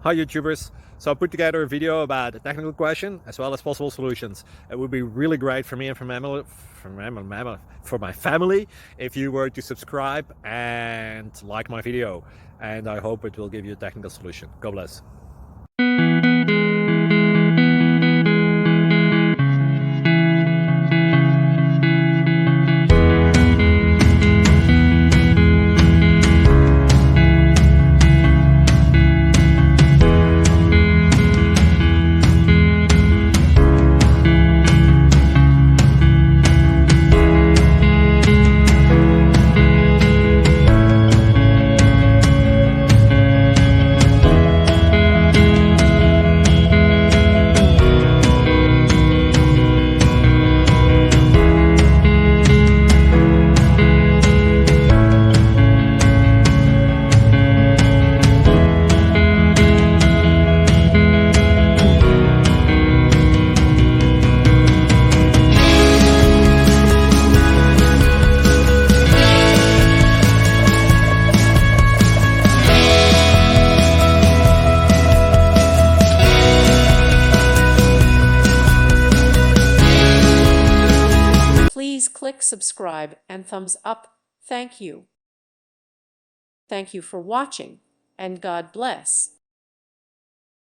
Hi YouTubers! So I put together a video about a technical question as well as possible solutions. It would be really great for me and for my family if you were to subscribe and like my video, and I hope it will give you a technical solution. God bless. Please click subscribe and thumbs up. Thank you. Thank you for watching, and God bless.